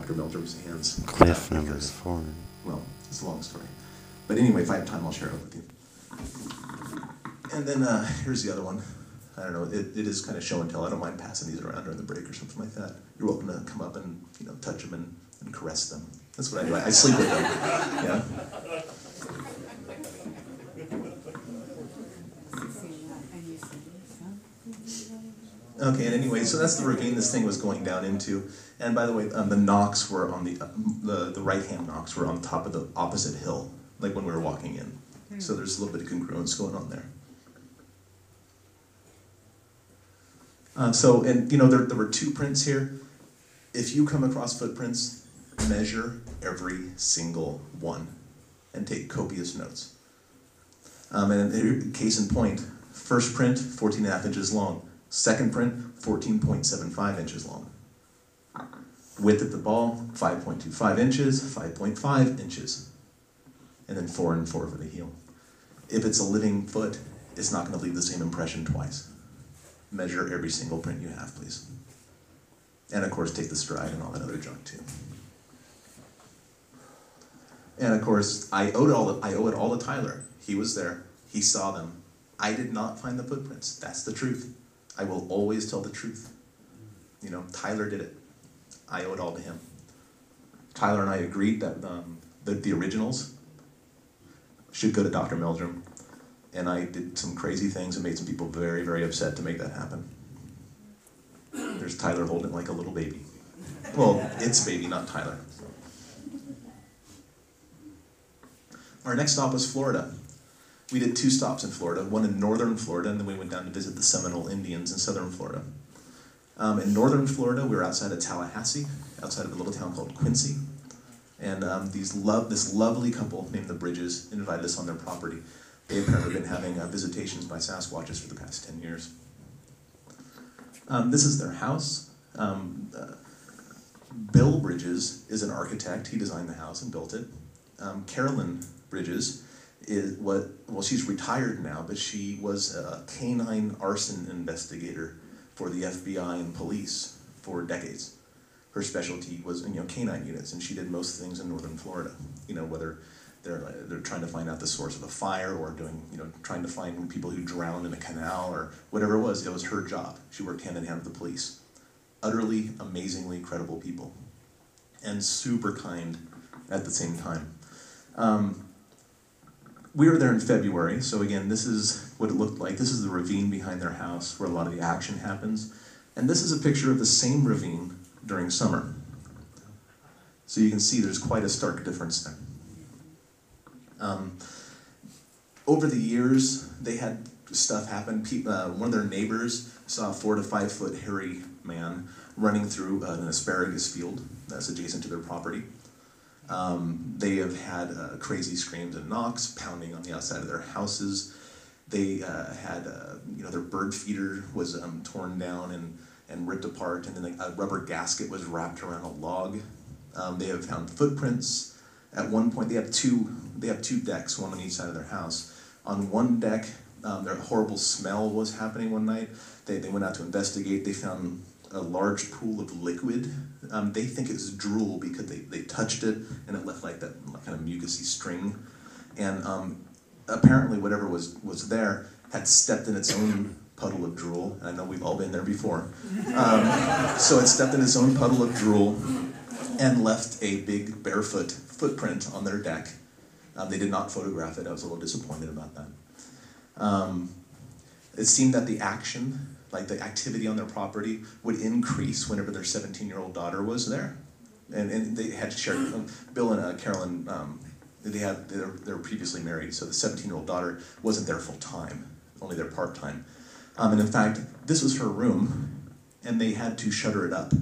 Dr. Meldrum's hands. Cliff number 4. Well, it's a long story. But anyway, if I have time, I'll share it with you. And then here's the other one. I don't know, it is kind of show and tell. I don't mind passing these around during the break or something like that. You're welcome to come up and touch them and caress them. That's what I do. I sleep with them. Yeah. Okay, and anyway, so that's the ravine this thing was going down into. And by the way, the knocks were on the right-hand knocks were on top of the opposite hill, like when we were walking in. So there's a little bit of congruence going on there. There were 2 prints here. If you come across footprints, measure every single one and take copious notes. And case in point, first print, 14.5 inches long. Second print, 14.75 inches long. Width at the ball, 5.25 inches, 5.5 inches. And then 4 and 4 for the heel. If it's a living foot, it's not going to leave the same impression twice. Measure every single print you have, please. And of course, take the stride and all that other junk too. And of course, I owe it all to Tyler. He was there. He saw them. I did not find the footprints. That's the truth. I will always tell the truth. Tyler did it. I owe it all to him. Tyler and I agreed that the originals should go to Dr. Meldrum. And I did some crazy things and made some people very, very upset to make that happen. There's Tyler holding it like a little baby. Well, it's baby, not Tyler. Our next stop was Florida. We did 2 stops in Florida, one in northern Florida, and then we went down to visit the Seminole Indians in southern Florida. In northern Florida, we were outside of Tallahassee, outside of a little town called Quincy. And this lovely couple named the Bridges invited us on their property. They've apparently been having visitations by Sasquatches for the past 10 years. This is their house. Bill Bridges is an architect. He designed the house and built it. Carolyn Bridges she's retired now, but she was a canine arson investigator for the FBI and police for decades. Her specialty was canine units, and she did most things in northern Florida. Whether they're trying to find out the source of a fire or trying to find people who drowned in a canal or whatever it was her job. She worked hand in hand with the police. Utterly, amazingly credible people. And super kind at the same time. We were there in February, so again, this is what it looked like. This is the ravine behind their house where a lot of the action happens. And this is a picture of the same ravine during summer. So you can see there's quite a stark difference there. Over the years, they had stuff happen. One of their neighbors saw a 4 to 5 foot hairy man running through an asparagus field that's adjacent to their property. They have had crazy screams and knocks, pounding on the outside of their houses. They had, their bird feeder was torn down and ripped apart, and then a rubber gasket was wrapped around a log. They have found footprints. At one point, they have two decks, one on each side of their house. On one deck, their horrible smell was happening one night. They went out to investigate. They found a large pool of liquid. They think it was drool because they touched it and it left like that kind of mucousy string. And apparently whatever was there had stepped in its own puddle of drool. And I know we've all been there before. So it stepped in its own puddle of drool and left a big barefoot footprint on their deck. They did not photograph it. I was a little disappointed about that. It seemed that the action, like the activity on their property, would increase whenever their 17-year-old daughter was there. And they had shared, Bill and Carolyn, they were previously married, so the 17-year-old daughter wasn't there full time, only there part time. And in fact, this was her room, and they had to shutter it up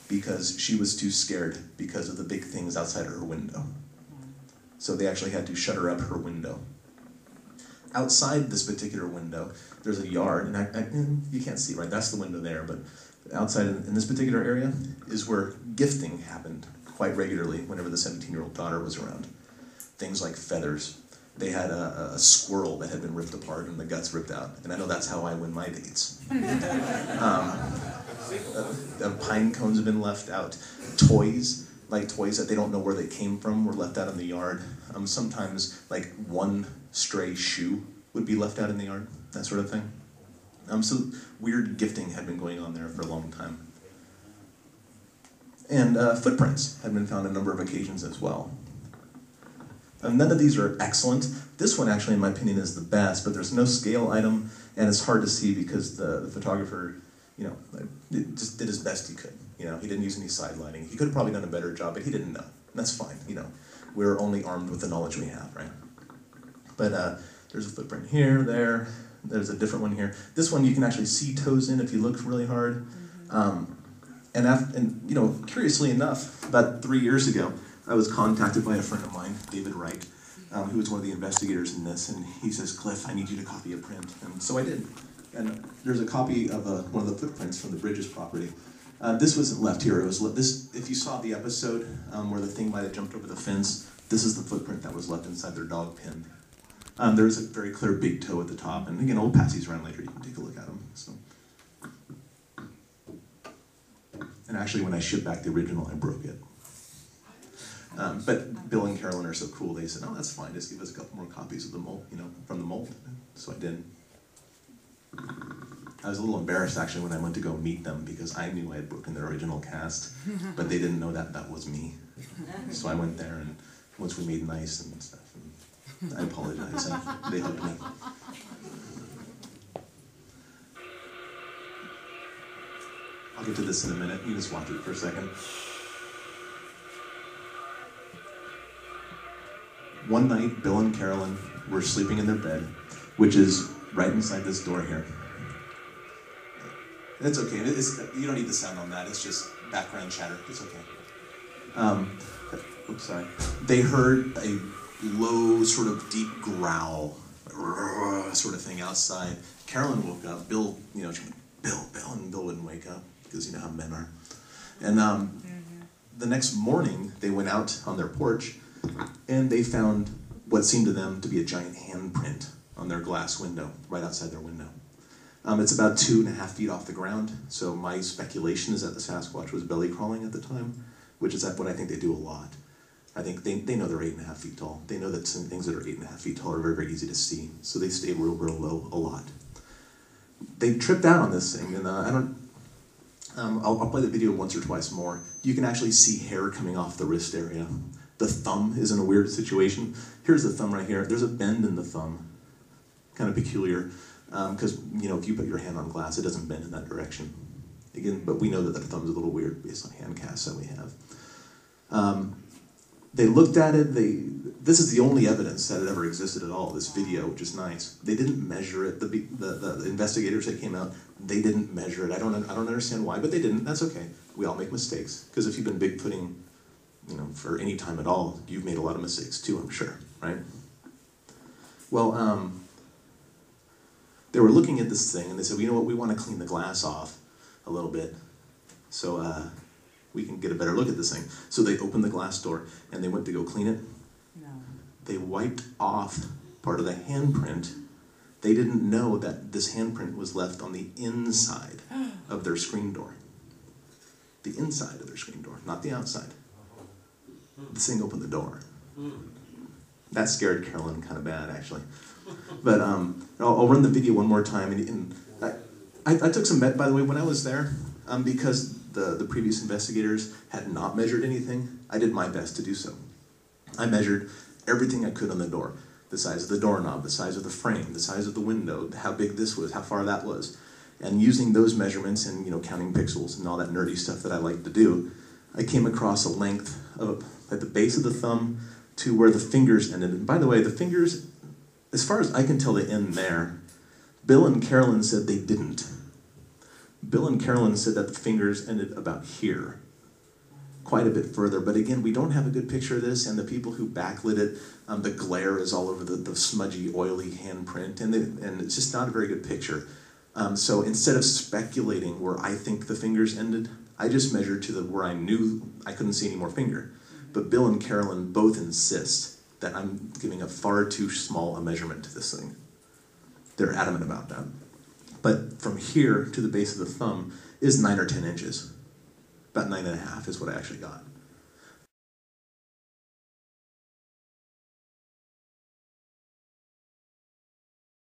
because she was too scared because of the big things outside of her window. So they actually had to shutter up her window. Outside this particular window, there's a yard, and you can't see, right? That's the window there, but outside in this particular area is where gifting happened quite regularly whenever the 17-year-old daughter was around. Things like feathers, they had a squirrel that had been ripped apart and the guts ripped out. And I know that's how I win my dates. Pine cones have been left out. Toys, like toys that they don't know where they came from, were left out in the yard. Sometimes, like, one stray shoe would be left out in the yard, that sort of thing. So weird gifting had been going on there for a long time. And footprints had been found on a number of occasions as well. None of these are excellent. This one actually, in my opinion, is the best, but there's no scale item, and it's hard to see because the photographer, just did as best he could. He didn't use any side lighting. He could have probably done a better job, but he didn't know. And that's fine, We're only armed with the knowledge we have, right? But there's a footprint here, there. There's a different one here. This one you can actually see toes in if you look really hard. And curiously enough, about 3 years ago, I was contacted by a friend of mine, David Wright, who was one of the investigators in this, and he says, "Cliff, I need you to copy a print." And so I did. And there's a copy of one of the footprints from the Bridges property. This wasn't left here. It was this. If you saw the episode where the thing might have jumped over the fence, this is the footprint that was left inside their dog pen. There's a very clear big toe at the top, and again, we'll pass these around later. You can take a look at them. So. And actually, when I shipped back the original, I broke it. But Bill and Carolyn are so cool. They said, "Oh, that's fine. Just give us a couple more copies of the mold, from the mold." So I did. I was a little embarrassed actually when I went to go meet them because I knew I had broken their original cast, but they didn't know that was me. So I went there, and once we made nice and stuff, and I apologize. They hugged me. I'll get to this in a minute. You just watch it for a second. One night, Bill and Carolyn were sleeping in their bed, which is right inside this door here. It's okay. You don't need the sound on that. It's just background chatter. It's okay. Oops, sorry. They heard a low, sort of deep growl, sort of thing outside. Carolyn woke up. Bill, she went, Bill, and Bill wouldn't wake up because you know how men are. And the next morning, they went out on their porch, and they found what seemed to them to be a giant handprint on their glass window, right outside their window. It's about 2.5 feet off the ground, so my speculation is that the Sasquatch was belly crawling at the time, which is what I think they do a lot. I think they know they're 8.5 feet tall. They know that some things that are 8.5 feet tall are very, very easy to see, so they stay real, real low a lot. They tripped out on this thing, and I'll play the video once or twice more. You can actually see hair coming off the wrist area. The thumb is in a weird situation. Here's the thumb right here. There's a bend in the thumb, kind of peculiar, because if you put your hand on glass, it doesn't bend in that direction. Again, but we know that the thumb's a little weird based on hand casts that we have. They looked at it. This is the only evidence that it ever existed at all. This video, which is nice. They didn't measure it. The investigators that came out, they didn't measure it. I don't understand why, but they didn't. That's okay. We all make mistakes because if you've been Bigfooting, for any time at all, you've made a lot of mistakes too, I'm sure, right? Well, they were looking at this thing and they said, well, you know what, we want to clean the glass off a little bit so we can get a better look at this thing. So they opened the glass door and they went to go clean it. No. They wiped off part of the handprint. They didn't know that this handprint was left on the inside of their screen door. The inside of their screen door, not the outside. This thing opened the door. That scared Carolyn kind of bad, actually. But I'll run the video one more time. And I took some, by the way, when I was there, because the previous investigators had not measured anything, I did my best to do so. I measured everything I could on the door. The size of the doorknob, the size of the frame, the size of the window, how big this was, how far that was. And using those measurements and counting pixels and all that nerdy stuff that I like to do, I came across a length of, at the base of the thumb to where the fingers ended. And by the way, the fingers, as far as I can tell, they end there. Bill and Carolyn said they didn't. Bill and Carolyn said that the fingers ended about here, quite a bit further. But again, we don't have a good picture of this, and the people who backlit it, the glare is all over the smudgy, oily handprint, and it's just not a very good picture. So instead of speculating where I think the fingers ended, I just measured to where I knew I couldn't see any more finger. But Bill and Carolyn both insist that I'm giving a far too small a measurement to this thing. They're adamant about that. But from here to the base of the thumb is 9 or 10 inches. About 9.5 is what I actually got.